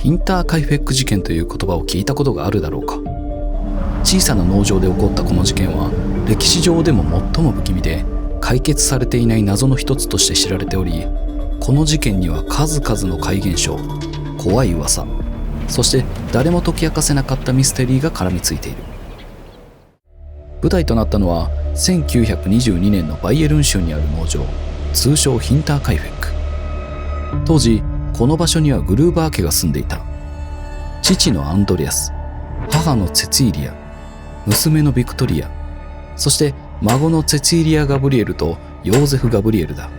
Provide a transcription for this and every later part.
ヒンターカイフェック事件という言葉を聞いたことがあるだろうか。小さな農場で起こったこの事件は歴史上でも最も不気味で解決されていない謎の一つとして知られており、この事件には数々の怪現象、怖い噂、そして誰も解き明かせなかったミステリーが絡みついている。舞台となったのは1922年のバイエルン州にある農場、通称ヒンターカイフェック。当時この場所にはグルーバー家が住んでいた。父のアンドレアス、母のツェツィーリア、娘のビクトリア、そして孫のツェツィーリア・ガブリエルとヨーゼフ・ガブリエルだ。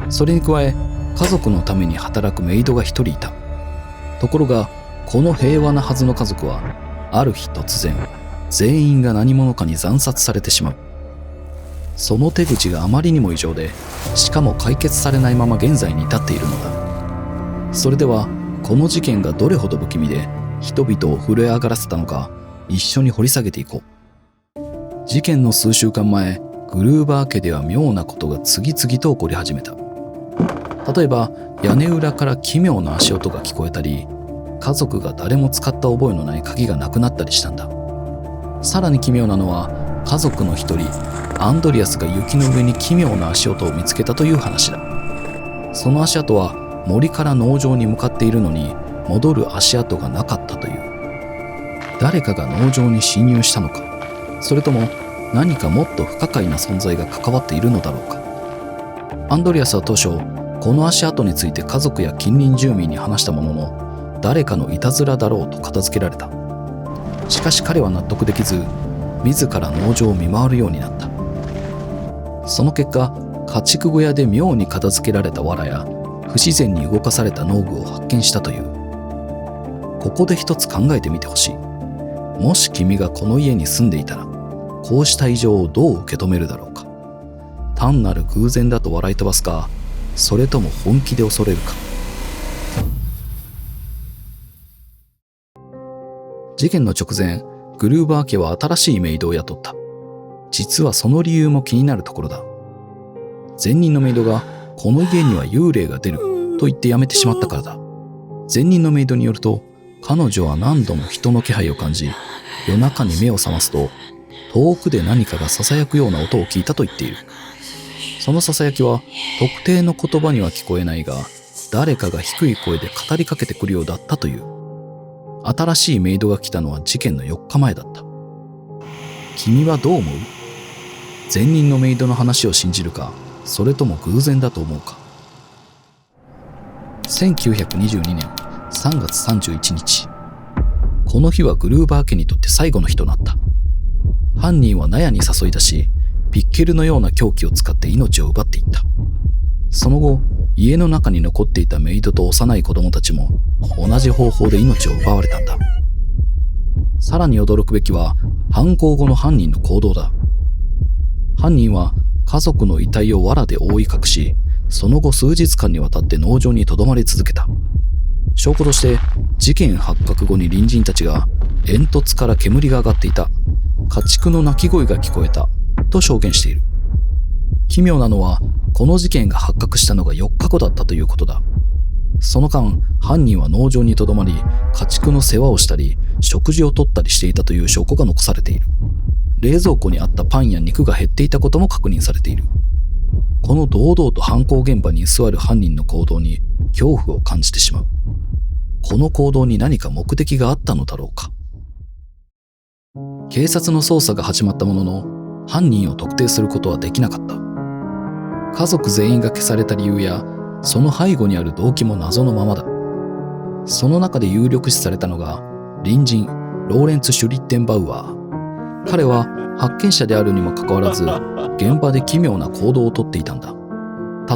それに加え家族のために働くメイドが一人いた。ところがこの平和なはずの家族はある日突然全員が何者かに惨殺されてしまう。その手口があまりにも異常で、しかも解決されないまま現在に至っているのだ。それではこの事件がどれほど不気味で人々を震え上がらせたのか、一緒に掘り下げていこう。事件の数週間前、グルーバー家では妙なことが次々と起こり始めた。例えば屋根裏から奇妙な足音が聞こえたり、家族が誰も使った覚えのない鍵がなくなったりしたんだ。さらに奇妙なのは、家族の一人アンドリアスが雪の上に奇妙な足音を見つけたという話だ。その足跡は森から農場に向かっているのに戻る足跡がなかったという。誰かが農場に侵入したのか、それとも何かもっと不可解な存在が関わっているのだろうか。アンドリアスは当初この足跡について家族や近隣住民に話したものの、誰かのいたずらだろうと片付けられた。しかし彼は納得できず、自ら農場を見回るようになった。その結果、家畜小屋で妙に片付けられた藁や不自然に動かされた農具を発見したという。ここで一つ考えてみてほしい。もし君がこの家に住んでいたら、こうした異常をどう受け止めるだろうか。単なる偶然だと笑い飛ばすか、それとも本気で恐れるか。事件の直前、グルーバー家は新しいメイドを雇った。実はその理由も気になるところだ。前任のメイドがこの家には幽霊が出ると言って辞めてしまったからだ。前任のメイドによると、彼女は何度も人の気配を感じ、夜中に目を覚ますと遠くで何かが囁くような音を聞いたと言っている。その囁きは特定の言葉には聞こえないが、誰かが低い声で語りかけてくるようだったという。新しいメイドが来たのは事件の4日前だった。君はどう思う？前任のメイドの話を信じるか、それとも偶然だと思うか。1922年3月31日。この日はグルーバー家にとって最後の日となった。犯人は納屋に誘い出し、ピッケルのような凶器を使って命を奪っていった。その後、家の中に残っていたメイドと幼い子供たちも同じ方法で命を奪われたんだ。さらに驚くべきは犯行後の犯人の行動だ。犯人は家族の遺体を藁で覆い隠し、その後数日間にわたって農場に留まり続けた。証拠として事件発覚後に隣人たちが煙突から煙が上がっていた、家畜の鳴き声が聞こえたと証言している。奇妙なのはこの事件が発覚したのが4日後だったということだ。その間、犯人は農場に留まり、家畜の世話をしたり食事をとったりしていたという証拠が残されている。冷蔵庫にあったパンや肉が減っていたことも確認されている。この堂々と犯行現場に居座る犯人の行動に恐怖を感じてしまう。この行動に何か目的があったのだろうか。警察の捜査が始まったものの、犯人を特定することはできなかった。家族全員が消された理由やその背後にある動機も謎のままだ。その中で有力視されたのが隣人ローレンツ・シュリッテンバウアー。彼は発見者であるにもかかわらず現場で奇妙な行動をとっていたんだ。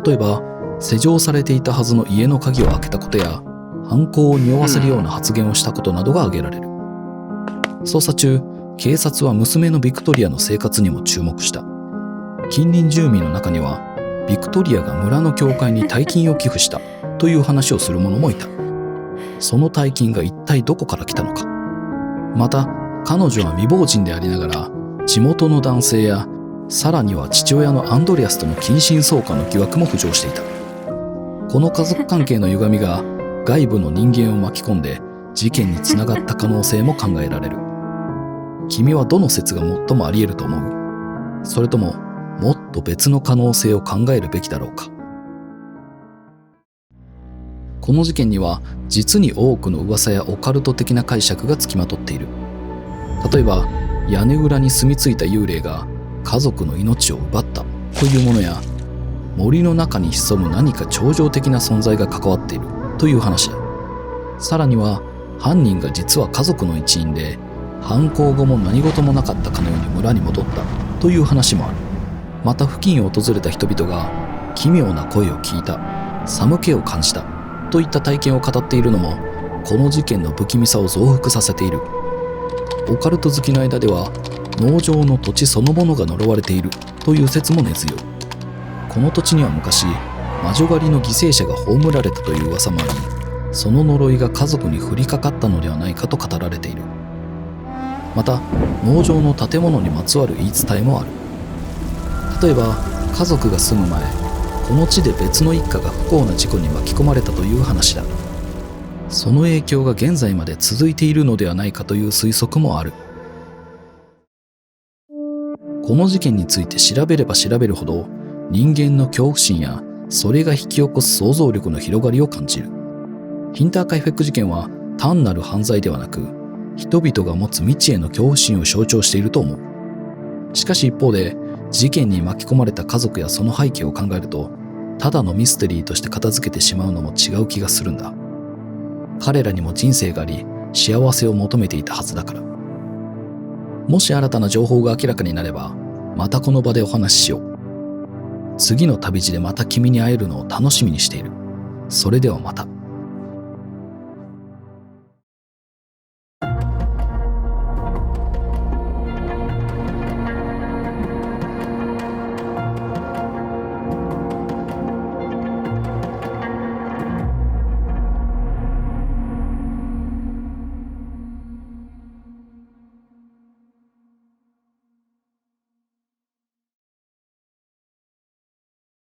例えば施錠されていたはずの家の鍵を開けたことや犯行を匂わせるような発言をしたことなどが挙げられる。捜査中、警察は娘のビクトリアの生活にも注目した。近隣住民の中にはビクトリアが村の教会に大金を寄付したという話をする者もいた。その大金が一体どこから来たのか。また彼女は未亡人でありながら地元の男性やさらには父親のアンドレアスとの近親相関の疑惑も浮上していた。この家族関係の歪みが外部の人間を巻き込んで事件につながった可能性も考えられる。君はどの説が最もあり得ると思う？それとももっと別の可能性を考えるべきだろうか。この事件には実に多くの噂やオカルト的な解釈がつきまとっている。例えば屋根裏に住み着いた幽霊が家族の命を奪ったというものや、森の中に潜む何か超常的な存在が関わっているという話だ。さらには犯人が実は家族の一員で、犯行後も何事もなかったかのように村に戻ったという話もある。また付近を訪れた人々が奇妙な声を聞いた、寒気を感じたといった体験を語っているのも、この事件の不気味さを増幅させている。オカルト好きの間では農場の土地そのものが呪われているという説も根強い。この土地には昔魔女狩りの犠牲者が葬られたという噂もあり、その呪いが家族に降りかかったのではないかと語られている。また農場の建物にまつわる言い伝えもある。例えば家族が住む前、この地で別の一家が不幸な事故に巻き込まれたという話だ。その影響が現在まで続いているのではないかという推測もある。この事件について調べれば調べるほど、人間の恐怖心やそれが引き起こす想像力の広がりを感じる。ヒンターカイフェック事件は単なる犯罪ではなく、人々が持つ未知への恐怖心を象徴していると思う。しかし一方で、事件に巻き込まれた家族やその背景を考えると、ただのミステリーとして片付けてしまうのも違う気がするんだ。彼らにも人生があり、幸せを求めていたはずだから。もし新たな情報が明らかになれば、またこの場でお話ししよう。次の旅路でまた君に会えるのを楽しみにしている。それではまた。